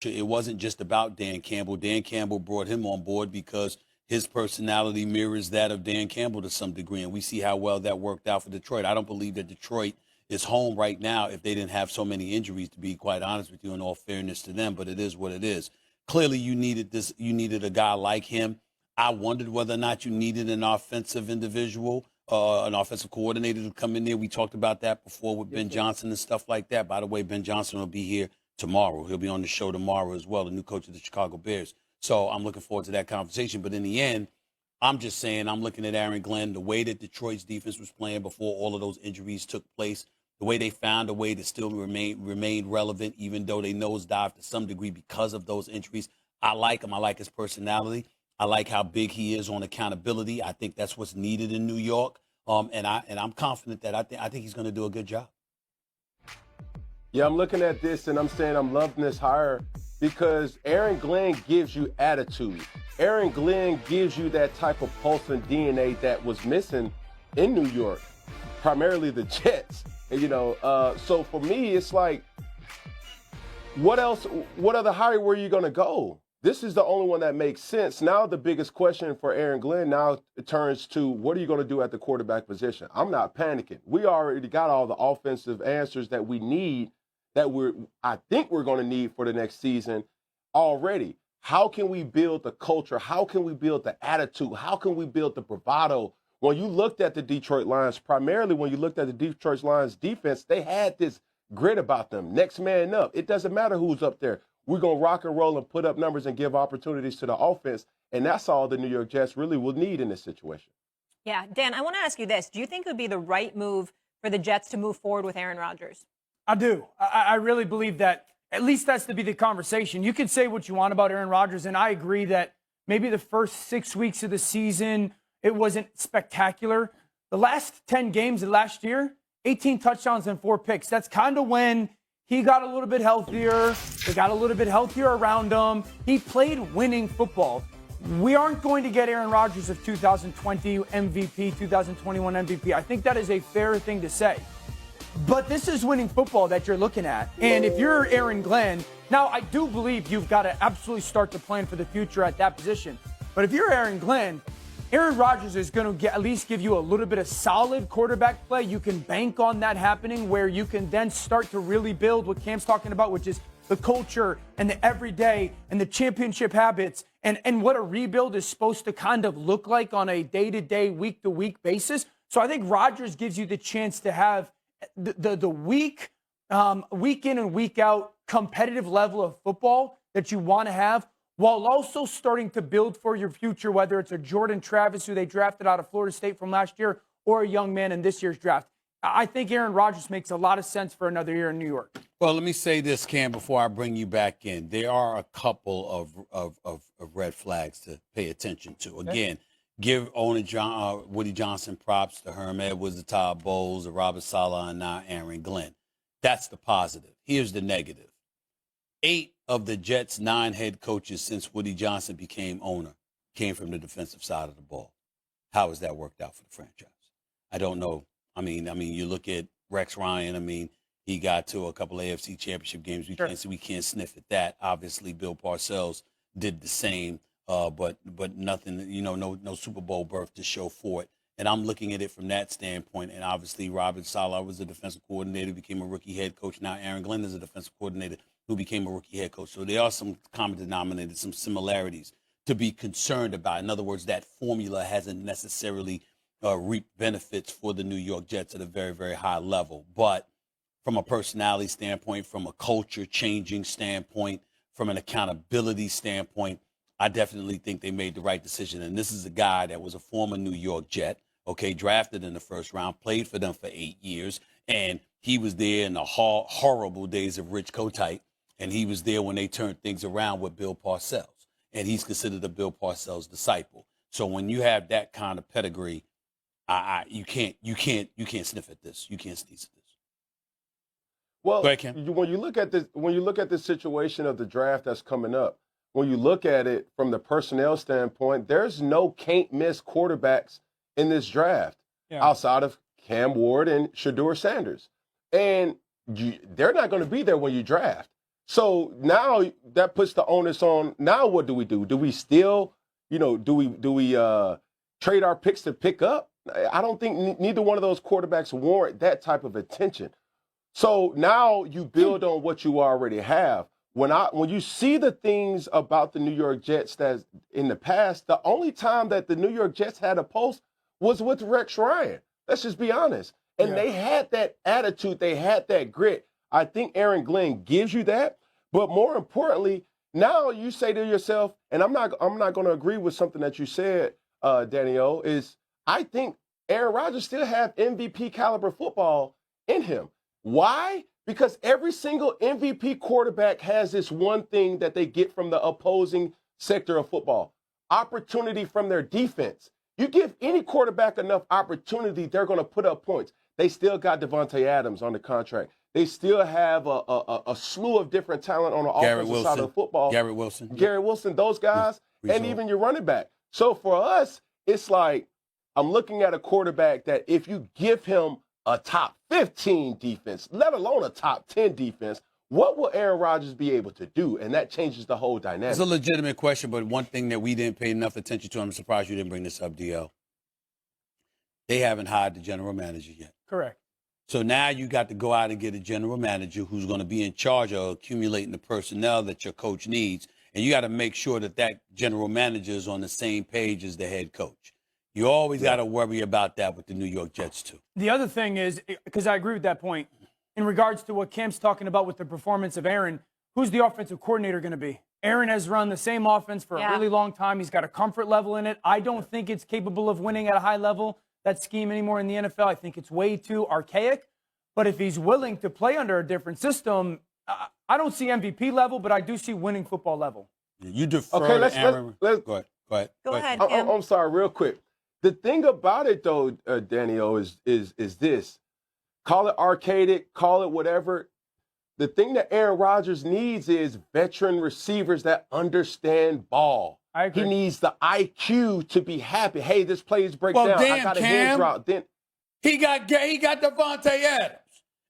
It wasn't just about Dan Campbell. Dan Campbell brought him on board because his personality mirrors that of Dan Campbell to some degree, and we see how well that worked out for Detroit. I don't believe that Detroit is home right now if they didn't have so many injuries, to be quite honest with you, in all fairness to them, but it is what it is. Clearly, you needed a guy like him. I wondered whether or not you needed an offensive individual, an offensive coordinator to come in there. We talked about that before with Ben Johnson and stuff like that. By the way, Ben Johnson will be here tomorrow. He'll be on the show tomorrow as well, the new coach of the Chicago Bears. So I'm looking forward to that conversation. But in the end, I'm just saying I'm looking at Aaron Glenn, the way that Detroit's defense was playing before all of those injuries took place, the way they found a way to still remain relevant, even though they nosedived to some degree because of those injuries. I like him. I like his personality. I like how big he is on accountability. I think that's what's needed in New York. And I'm confident that I think he's going to do a good job. Yeah, I'm looking at this and I'm saying I'm loving this hire because Aaron Glenn gives you attitude. Aaron Glenn gives you that type of pulse and DNA that was missing in New York, primarily the Jets. So for me, it's like, what other hire were you going to go? This is the only one that makes sense. Now the biggest question for Aaron Glenn now it turns to, what are you going to do at the quarterback position? I'm not panicking. We already got all the offensive answers that we need, I think we're going to need for the next season already. How can we build the culture? How can we build the attitude? How can we build the bravado? When you looked at the Detroit Lions, primarily when you looked at the Detroit Lions defense, they had this grit about them. Next man up. It doesn't matter who's up there. We're going to rock and roll and put up numbers and give opportunities to the offense. And that's all the New York Jets really will need in this situation. Yeah, Dan, I want to ask you this. Do you think it would be the right move for the Jets to move forward with Aaron Rodgers? I do. I really believe that at least that's to be the conversation. You can say what you want about Aaron Rodgers, and I agree that maybe the first 6 weeks of the season, it wasn't spectacular. The last 10 games of last year, 18 touchdowns and 4 picks. That's kind of when he got a little bit healthier. They got a little bit healthier around him. He played winning football. We aren't going to get Aaron Rodgers of 2020 MVP, 2021 MVP. I think that is a fair thing to say. But this is winning football that you're looking at. And if you're Aaron Glenn, now I do believe you've got to absolutely start to plan for the future at that position. But if you're Aaron Glenn, Aaron Rodgers is going to at least give you a little bit of solid quarterback play. You can bank on that happening where you can then start to really build what Cam's talking about, which is the culture and the everyday and the championship habits and what a rebuild is supposed to kind of look like on a day-to-day, week-to-week basis. So I think Rodgers gives you the chance to have the week in and week out competitive level of football that you want to have, while also starting to build for your future, whether it's a Jordan Travis, who they drafted out of Florida State from last year, or a young man in this year's draft. I think Aaron Rodgers makes a lot of sense for another year in New York. Well, let me say this, Cam, before I bring you back in. There are a couple of red flags to pay attention to. Again, give owner Woody Johnson props, to Herm Edwards, the Todd Bowles, the Robert Saleh, and now Aaron Glenn. That's the positive. Here's the negative. 8 of the Jets' 9 head coaches since Woody Johnson became owner came from the defensive side of the ball. How has that worked out for the franchise? I don't know. I mean, you look at Rex Ryan. I mean, he got to a couple of AFC championship games. We can't sniff at that. Obviously, Bill Parcells did the same, but nothing. No Super Bowl berth to show for it. And I'm looking at it from that standpoint. And obviously, Robert Saleh was a defensive coordinator, became a rookie head coach. Now Aaron Glenn is a defensive coordinator who became a rookie head coach. So there are some common denominators, some similarities to be concerned about. In other words, that formula hasn't necessarily reaped benefits for the New York Jets at a very, very high level. But from a personality standpoint, from a culture changing standpoint, from an accountability standpoint, I definitely think they made the right decision. And this is a guy that was a former New York Jet, drafted in the first round, played for them for 8 years. And he was there in the horrible days of Rich Kotite. And he was there when they turned things around with Bill Parcells. And he's considered a Bill Parcells disciple. So when you have that kind of pedigree, you can't sniff at this. You can't sneeze at this. Well, Go ahead, Ken. when you look at the situation of the draft that's coming up, when you look at it from the personnel standpoint, there's no can't miss quarterbacks in this draft outside of Cam Ward and Shedeur Sanders. And they're not going to be there when you draft. So now that puts the onus on. Now what do we do? Do we still, do we trade our picks to pick up? I don't think neither one of those quarterbacks warrant that type of attention. So now you build on what you already have. When you see the things about the New York Jets that's in the past, the only time that the New York Jets had a pulse was with Rex Ryan. Let's just be honest. And they had that attitude. They had that grit. I think Aaron Glenn gives you that. But more importantly, now you say to yourself, and I'm not going to agree with something that you said, Daniel, is I think Aaron Rodgers still have MVP caliber football in him. Why? Because every single MVP quarterback has this one thing that they get from the opposing sector of football: opportunity from their defense. You give any quarterback enough opportunity, they're going to put up points. They still got Devontae Adams on the contract. They still have a slew of different talent on the offensive side of the football. Garrett Wilson, those guys, and even your running back. So for us, it's like I'm looking at a quarterback that if you give him a top 15 defense, let alone a top 10 defense, what will Aaron Rodgers be able to do? And that changes the whole dynamic. It's a legitimate question, but one thing that we didn't pay enough attention to, I'm surprised you didn't bring this up, DL. They haven't hired the general manager yet. Correct. So now you got to go out and get a general manager who's going to be in charge of accumulating the personnel that your coach needs. And you got to make sure that that general manager is on the same page as the head coach. You always got to worry about that with the New York Jets, too. The other thing is, because I agree with that point, in regards to what Cam's talking about with the performance of Aaron, who's the offensive coordinator going to be? Aaron has run the same offense for a really long time. He's got a comfort level in it. I don't think it's capable of winning at a high level, that scheme, anymore in the NFL. I think it's way too archaic. But if he's willing to play under a different system, I don't see MVP level, but I do see winning football level. You defer to Aaron. Go ahead. Go ahead, Cam. I'm sorry, real quick. The thing about it, though, Daniel, is this. Call it archaic, call it whatever. The thing that Aaron Rodgers needs is veteran receivers that understand ball. I agree. He needs the IQ to be happy. Hey, this play is breakdown. I got a hand drop. Then he got Devontae Adams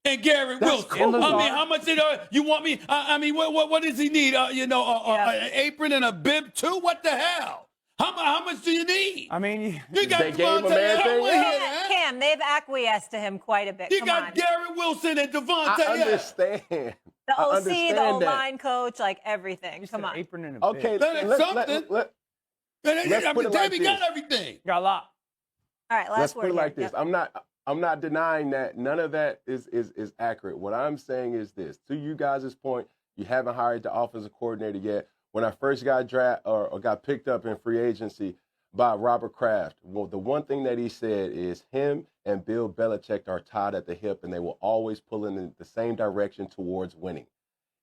and Garrett Wilson. Cool. I mean, how much you want me? I mean, what does he need? An apron and a bib too? What the hell? How much do you need? I mean, you got they gave him everything. Cam, they've acquiesced to him quite a bit. You got Garrett Wilson and Devontae I Adams. understand. The OC, the O-line that. coach, like everything. Come on. Apron and a Okay, That's something. let's put it like Davey this. got everything. got a lot. All right, last Let's word. put it like here. this. I'm not denying that none of that is accurate. What I'm saying is this. To you guys' point, you haven't hired the offensive coordinator yet. When I first got got picked up in free agency by Robert Kraft, well, the one thing that he said is him and Bill Belichick are tied at the hip, and they will always pull in the same direction towards winning.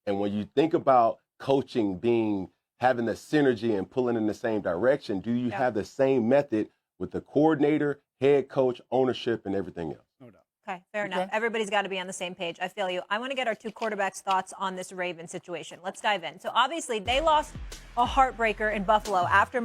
And when you think about coaching having the synergy and pulling in the same direction, do you have the same method with the coordinator, head coach, ownership, and everything else? No doubt. Okay, fair enough. Everybody's got to be on the same page. I feel you. I want to get our two quarterbacks' thoughts on this Ravens situation. Let's dive in. So obviously they lost a heartbreaker in Buffalo after